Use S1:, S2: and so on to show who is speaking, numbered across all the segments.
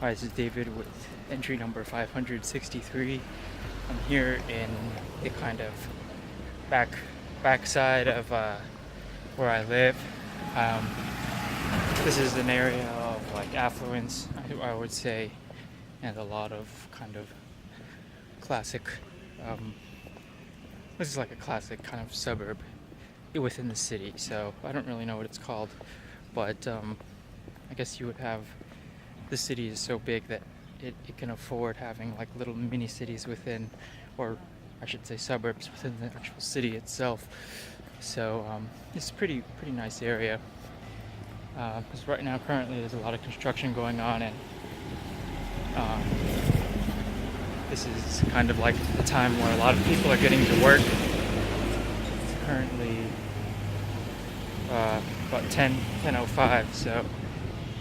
S1: Hi, this is David with entry number 563. I'm here in the kind of backside of where I live. Um, this is an area of like affluence, I would say, and a lot of kind of classic. Um, this is like a classic kind of suburb within the city, so I don't really know what it's called, but I guess you would have. The city is so big that it can afford having like little mini cities within, or I should say suburbs within the actual city itself. So it's a pretty nice area. Because right now, currently, there's a lot of construction going on, and um, this is kind of like the time where a lot of people are getting to work. It's currently about 10:05, so.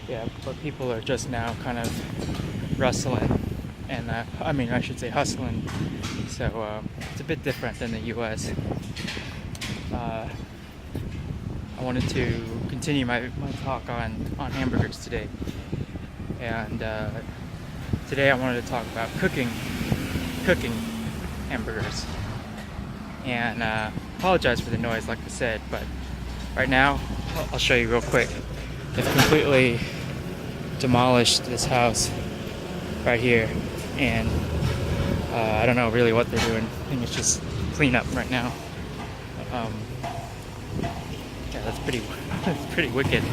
S1: Yeah, but people are just now kind of rustling, and I should say hustling. So it's a bit different than the U.S. I wanted to continue my talk on hamburgers today, and today I wanted to talk about cooking hamburgers. And apologize for the noise, like I said, but right now I'll show you real quick. They've completely demolished this house right here, and I don't know really what they're doing. I think it's just clean up right now. Yeah, that's pretty wicked.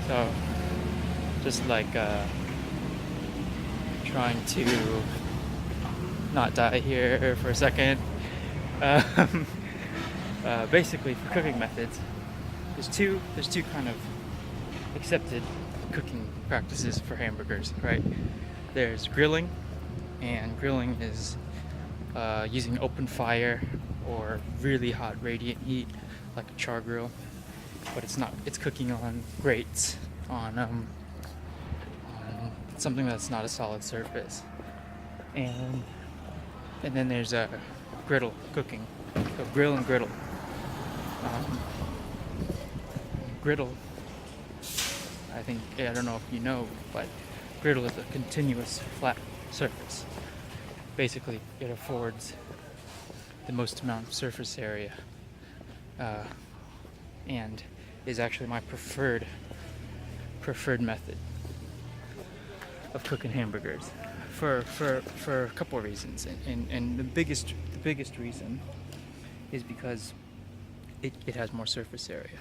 S1: So just like trying to not die here for a second. Basically, for cooking methods, there's two kind of accepted cooking practices for hamburgers, right? There's grilling, and grilling is using open fire or really hot radiant heat, like a char grill, but it's cooking on grates on something that's not a solid surface. And then there's a griddle cooking, so grill and griddle. Griddle, I don't know if you know, but griddle is a continuous flat surface. Basically, it affords the most amount of surface area, and is actually my preferred method of cooking hamburgers for a couple of reasons, and the biggest reason is because it has more surface area.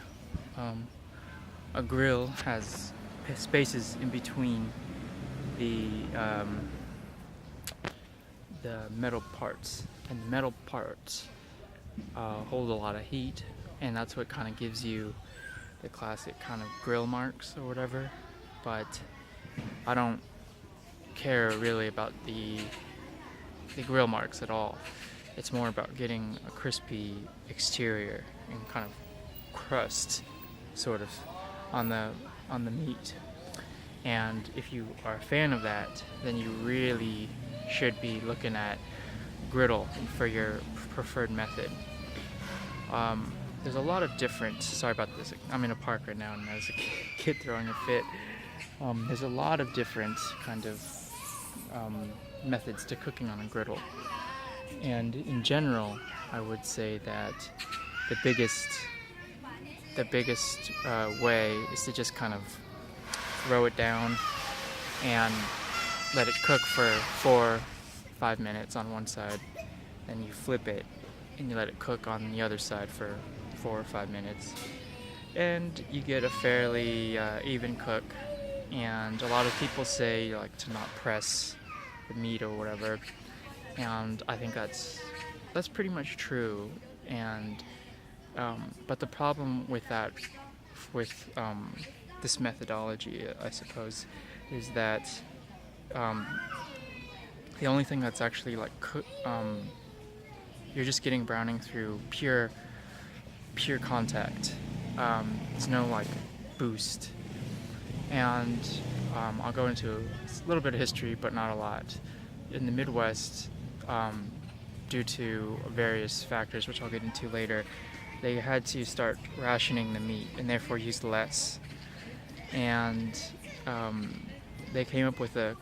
S1: A grill has spaces in between the metal parts, and the metal parts hold a lot of heat, and that's what kind of gives you the classic kind of grill marks or whatever. But I don't care really about the grill marks at all. It's more about getting a crispy exterior and kind of crust sort of on the meat. And if you are a fan of that, then you really should be looking at griddle for your preferred method. There's a lot of different, sorry about this, I'm in a park right now and there's a kid throwing a fit. There's a lot of different kind of methods to cooking on a griddle. And in general, I would say that the biggest way is to just kind of throw it down and let it cook for 4-5 minutes on one side. Then you flip it and you let it cook on the other side for 4 or 5 minutes. And you get a fairly even cook. And a lot of people say like to not press the meat or whatever. And I think that's pretty much true. And but the problem with that, this methodology, I suppose, is that the only thing that's actually like you're just getting browning through pure contact. There's no like boost. And I'll go into a little bit of history, but not a lot. In the Midwest, due to various factors, which I'll get into later, they had to start rationing the meat and therefore use less. And they came up with a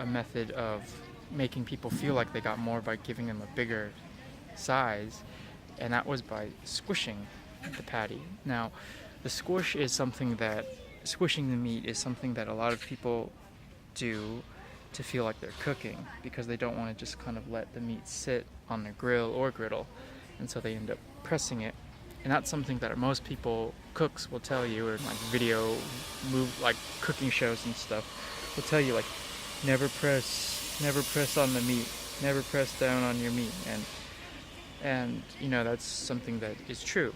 S1: method of making people feel like they got more by giving them a bigger size, and that was by squishing the patty. Now, the squishing the meat is something that a lot of people do to feel like they're cooking, because they don't want to just kind of let the meat sit on the grill or griddle, and so they end up pressing it. And that's something that most people, cooks, will tell you, or like like cooking shows and stuff, will tell you, like, never press on the meat, never press down on your meat, and you know, that's something that is true.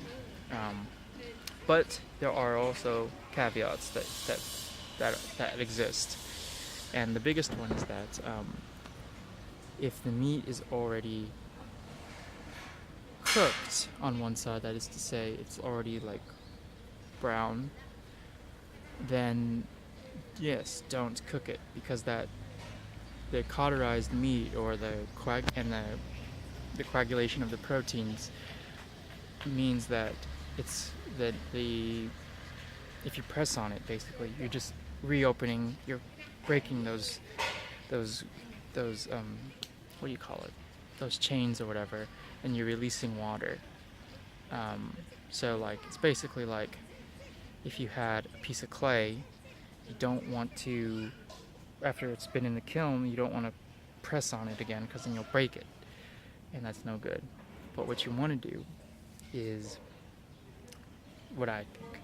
S1: But there are also caveats that exist, and the biggest one is that if the meat is already cooked on one side, that is to say, it's already like brown, then yes, don't cook it, because that the cauterized meat, or the coagulation of the proteins, means that if you press on it, basically you're just you're breaking those what do you call it, those chains or whatever, and you're releasing water. So like, it's basically like if you had a piece of clay, you don't want to, after it's been in the kiln, you don't want to press on it again, because then you'll break it, and that's no good. But what you want to do is, what I think,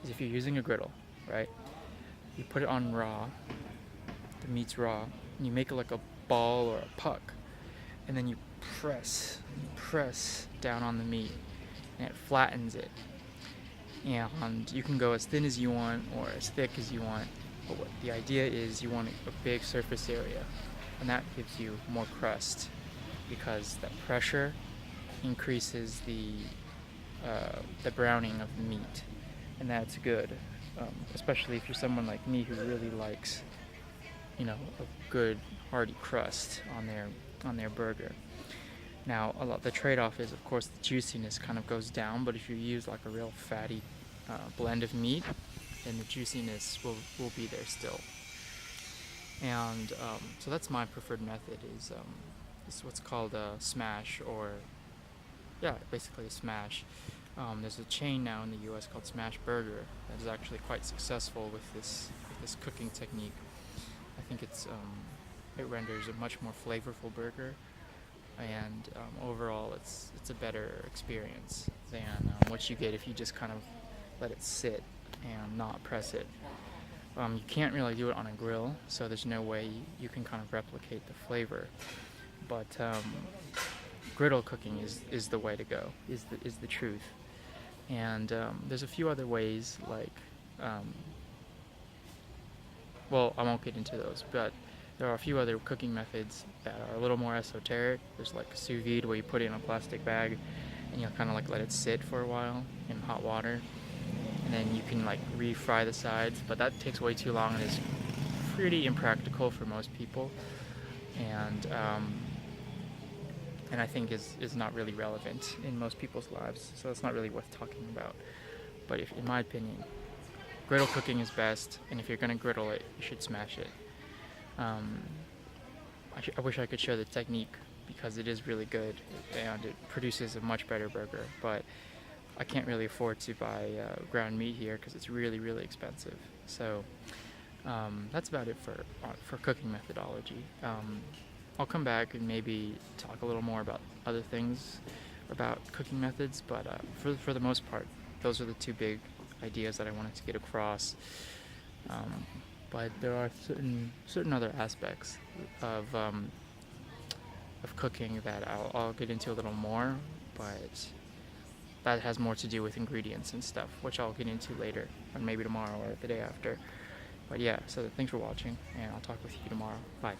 S1: is if you're using a griddle, right, you put it on raw, the meat's raw, and you make it like a ball or a puck, and then you press down on the meat, and it flattens it. And you can go as thin as you want or as thick as you want, but what the idea is, you want a big surface area, and that gives you more crust, because that pressure increases the browning of the meat, and that's good, especially if you're someone like me who really likes, you know, a good hearty crust on their burger. Now, the trade-off is, of course, the juiciness kind of goes down, but if you use like a real fatty blend of meat, then the juiciness will be there still. And so that's my preferred method, is what's called a smash, or basically a smash. There's a chain now in the US called Smash Burger that is actually quite successful with this cooking technique. I think it renders a much more flavorful burger, and overall it's a better experience than what you get if you just kind of let it sit and not press it. You can't really do it on a grill, so there's no way you can kind of replicate the flavor. But griddle cooking is the way to go, is the truth. And there's a few other ways, like, well, I won't get into those, but there are a few other cooking methods that are a little more esoteric. There's like sous vide, where you put it in a plastic bag and you'll kind of like let it sit for a while in hot water, and then you can like refry the sides, but that takes way too long and is pretty impractical for most people, and I think is not really relevant in most people's lives, so it's not really worth talking about. But in my opinion, griddle cooking is best, and if you're gonna griddle it, you should smash it. I wish I could show the technique, because it is really good and it produces a much better burger, but I can't really afford to buy ground meat here because it's really, really expensive. So that's about it for cooking methodology. I'll come back and maybe talk a little more about other things about cooking methods, but for the most part, those are the two big ideas that I wanted to get across. But there are certain other aspects of cooking that I'll get into a little more, but that has more to do with ingredients and stuff, which I'll get into later, or maybe tomorrow or the day after. But yeah, so thanks for watching, and I'll talk with you tomorrow. Bye.